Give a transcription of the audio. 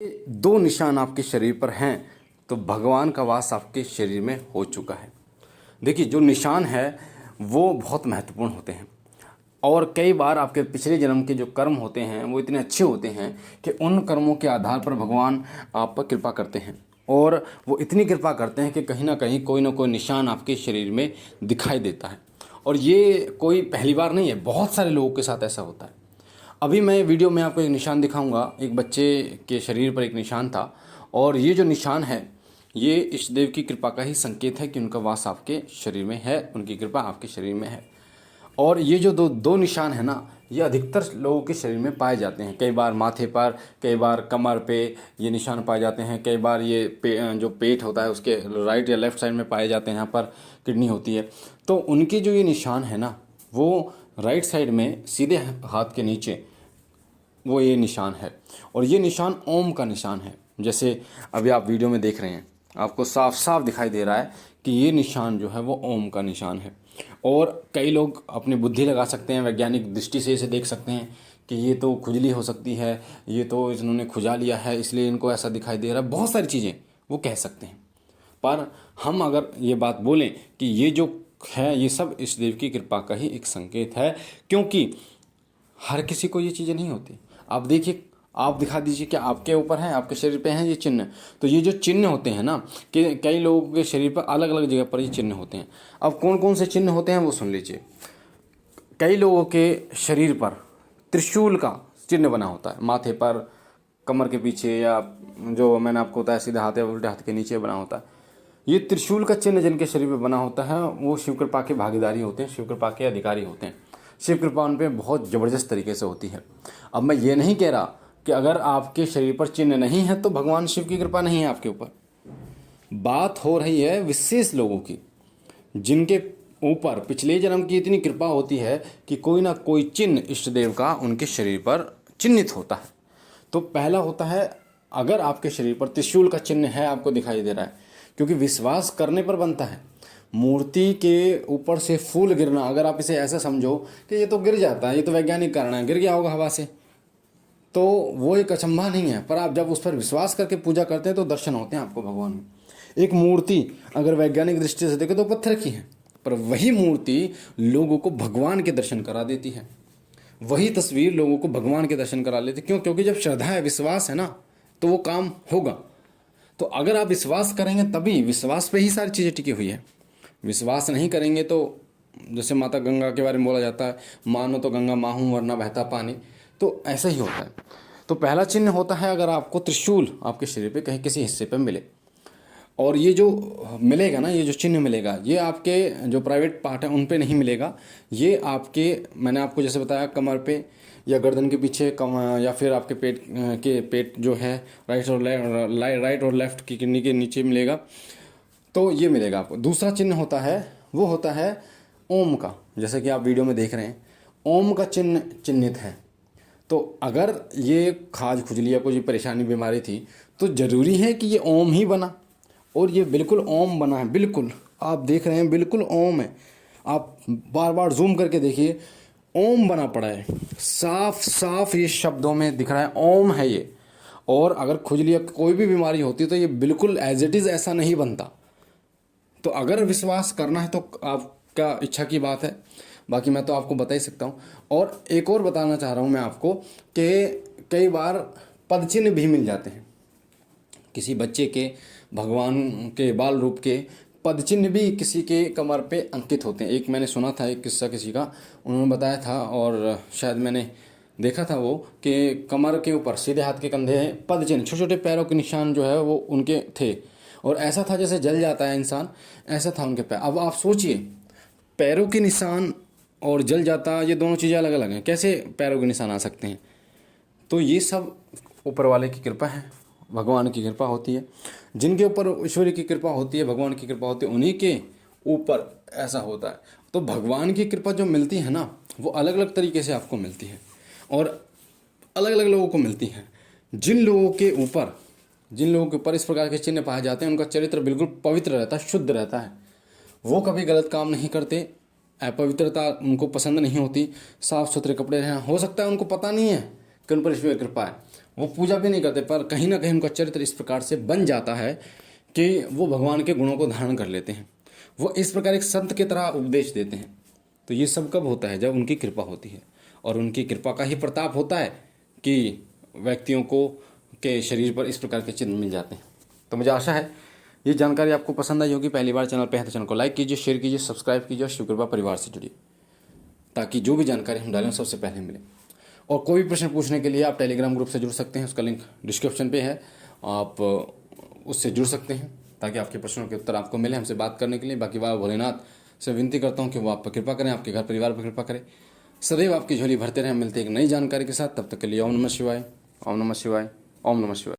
दो निशान आपके शरीर पर हैं तो भगवान का वास आपके शरीर में हो चुका है। देखिए, जो निशान है वो बहुत महत्वपूर्ण होते हैं और कई बार आपके पिछले जन्म के जो कर्म होते हैं वो इतने अच्छे होते हैं कि उन कर्मों के आधार पर भगवान आप पर कृपा करते हैं और वो इतनी कृपा करते हैं कि कहीं ना कोई निशान आपके शरीर में दिखाई देता है। और ये कोई पहली बार नहीं है, बहुत सारे लोगों के साथ ऐसा होता है। अभी मैं वीडियो में आपको एक निशान दिखाऊंगा। एक बच्चे के शरीर पर एक निशान था और ये जो निशान है ये इष्ट देव की कृपा का ही संकेत है कि उनका वास आपके शरीर में है, उनकी कृपा आपके शरीर में है। और ये जो दो निशान है ना, ये अधिकतर लोगों के शरीर में पाए जाते हैं। कई बार माथे पर, कई बार कमर पे ये निशान पाए जाते हैं, कई बार ये जो पेट होता है उसके राइट या लेफ्ट साइड में पाए जाते हैं, यहाँ पर किडनी होती है। तो उनके जो ये निशान है ना, वो राइट साइड में सीधे हाथ के नीचे वो ये निशान है और ये निशान ओम का निशान है। जैसे अभी आप वीडियो में देख रहे हैं, आपको साफ साफ दिखाई दे रहा है कि ये निशान जो है वो ओम का निशान है। और कई लोग अपनी बुद्धि लगा सकते हैं, वैज्ञानिक दृष्टि से इसे देख सकते हैं कि ये तो खुजली हो सकती है, ये तो इन्होंने खुजा लिया है इसलिए इनको ऐसा दिखाई दे रहा है, बहुत सारी चीज़ें वो कह सकते हैं। पर हम अगर ये बात बोलें कि ये जो है ये सब इष्ट देव की कृपा का ही एक संकेत है, क्योंकि हर किसी को ये चीज़ें नहीं होती। आप देखिए, आप दिखा दीजिए कि आपके ऊपर है, आपके शरीर पे हैं ये चिन्ह। तो ये जो चिन्ह होते हैं ना, कि कई लोगों के शरीर पर अलग अलग जगह पर ये चिन्ह होते हैं। अब कौन कौन से चिन्ह होते हैं वो सुन लीजिए। कई लोगों के शरीर पर त्रिशूल का चिन्ह बना होता है, माथे पर, कमर के पीछे, या जो मैंने आपको बताया सीधे हाथ या उल्टे हाथ के नीचे बना होता है। ये त्रिशूल का चिन्ह जिनके शरीर पर बना होता है वो शिव कृपा के भागीदारी होते हैं, शिव कृपा के अधिकारी होते हैं। शिव कृपा उन पर बहुत ज़बरदस्त तरीके से होती है। अब मैं ये नहीं कह रहा कि अगर आपके शरीर पर चिन्ह नहीं है तो भगवान शिव की कृपा नहीं है आपके ऊपर। बात हो रही है विशेष लोगों की, जिनके ऊपर पिछले जन्म की इतनी कृपा होती है कि कोई ना कोई चिन्ह इष्ट देव का उनके शरीर पर चिन्हित होता है। तो पहला होता है, अगर आपके शरीर पर त्रिशूल का चिन्ह है, आपको दिखाई दे रहा है, क्योंकि विश्वास करने पर बनता है। मूर्ति के ऊपर से फूल गिरना, अगर आप इसे ऐसा समझो कि ये तो गिर जाता है, ये तो वैज्ञानिक कारण है, गिर गया होगा हवा से, तो वो एक अचंभा नहीं है। पर आप जब उस पर विश्वास करके पूजा करते हैं तो दर्शन होते हैं आपको भगवान में। एक मूर्ति अगर वैज्ञानिक दृष्टि से देखें तो पत्थर की है, पर वही मूर्ति लोगों को भगवान के दर्शन करा देती है। वही तस्वीर लोगों को भगवान के दर्शन करा लेती है। क्यों? क्योंकि जब श्रद्धा है, विश्वास है ना, तो वो काम होगा। तो अगर आप विश्वास करेंगे तभी, विश्वास पे ही सारी चीज़ें टिकी हुई है। विश्वास नहीं करेंगे तो, जैसे माता गंगा के बारे में बोला जाता है, मानो तो गंगा माहूँ वरना बहता पानी, तो ऐसा ही होता है। तो पहला चिन्ह होता है, अगर आपको त्रिशूल आपके शरीर पे कहीं किसी हिस्से पे मिले, और ये जो मिलेगा ना, ये जो चिन्ह मिलेगा, ये आपके जो प्राइवेट पार्ट है उन पे नहीं मिलेगा। ये आपके, मैंने आपको जैसे बताया, कमर पे या गर्दन के पीछे, या फिर आपके पेट जो है राइट और लेफ्ट की किडनी के नीचे मिलेगा, तो ये मिलेगा आपको। दूसरा चिन्ह होता है, वो होता है ओम का। जैसे कि आप वीडियो में देख रहे हैं, ओम का चिन्ह चिन्हित है। तो अगर ये खाज खुजली या कोई परेशानी बीमारी थी तो ज़रूरी है कि ये ओम ही बना, और ये बिल्कुल ओम बना है। बिल्कुल आप देख रहे हैं, बिल्कुल ओम है। आप बार बार जूम करके देखिए, ओम बना पड़ा है, साफ साफ ये शब्दों में दिख रहा है, ओम है ये। और अगर खुजली या कोई भी बीमारी होती है तो ये बिल्कुल एज इट इज़ ऐसा नहीं बनता। तो अगर विश्वास करना है तो आपका इच्छा की बात है, बाकी मैं तो आपको बता ही सकता हूँ। और एक और बताना चाह रहा हूँ मैं आपको कि कई बार पदचिन्ह भी मिल जाते हैं। किसी बच्चे के, भगवान के बाल रूप के पदचिन्ह भी किसी के कमर पे अंकित होते हैं। एक मैंने सुना था, एक किस्सा किसी का, उन्होंने बताया था और शायद मैंने देखा था वो, कि कमर के ऊपर सीधे हाथ के कंधे पदचिन्ह, छोटे छोटे पैरों के निशान जो है वो उनके थे। और ऐसा था जैसे जल जाता है इंसान, ऐसा था उनके पैर। अब आप सोचिए, पैरों के निशान और जल जाता, ये दोनों चीज़ें अलग अलग हैं, कैसे पैरों के निशान आ सकते हैं? तो ये सब ऊपर वाले की कृपा है, भगवान की कृपा होती है। जिनके ऊपर ईश्वरी की कृपा होती है, भगवान की कृपा होती है, उन्हीं के ऊपर ऐसा होता है। तो भगवान की कृपा जो मिलती है ना, वो अलग अलग तरीके से आपको मिलती है और अलग अलग लोगों को मिलती है। जिन लोगों के ऊपर इस प्रकार के चिन्ह पाए जाते हैं, उनका चरित्र बिल्कुल पवित्र रहता है, शुद्ध रहता है। वो कभी गलत काम नहीं करते, अपवित्रता उनको पसंद नहीं होती, साफ सुथरे कपड़े रहना। हो सकता है उनको पता नहीं है कि उन पर ईश्वर कृपा है, वो पूजा भी नहीं करते, पर कहीं ना कहीं उनका चरित्र इस प्रकार से बन जाता है कि वो भगवान के गुणों को धारण कर लेते हैं। वो इस प्रकार एक संत की तरह उपदेश देते हैं। तो ये सब कब होता है? जब उनकी कृपा होती है, और उनकी कृपा का ही प्रताप होता है कि व्यक्तियों को के शरीर पर इस प्रकार के चिन्ह मिल जाते हैं। तो मुझे आशा है ये जानकारी आपको पसंद आई होगी। पहली बार चैनल पे है तो चैनल को लाइक कीजिए, शेयर कीजिए, सब्सक्राइब कीजिए और शिव कृपा परिवार से जुड़िए, ताकि जो भी जानकारी हम डालें सबसे पहले मिले। और कोई भी प्रश्न पूछने के लिए आप टेलीग्राम ग्रुप से जुड़ सकते हैं, उसका लिंक डिस्क्रिप्शन पे है, आप उससे जुड़ सकते हैं ताकि आपके प्रश्नों के उत्तर आपको मिले हमसे बात करने के लिए। बाकी बाबा भोलेनाथ से विनती करता हूँ कि वो आप पर कृपा करें, आपके घर परिवार पर कृपा करें, सदैव आपकी झोली भरते रहें। मिलते एक नई जानकारी के साथ, तब तक के लिए ओम नमः शिवाय, ओम नमः शिवाय, ओम नमः शिवाय।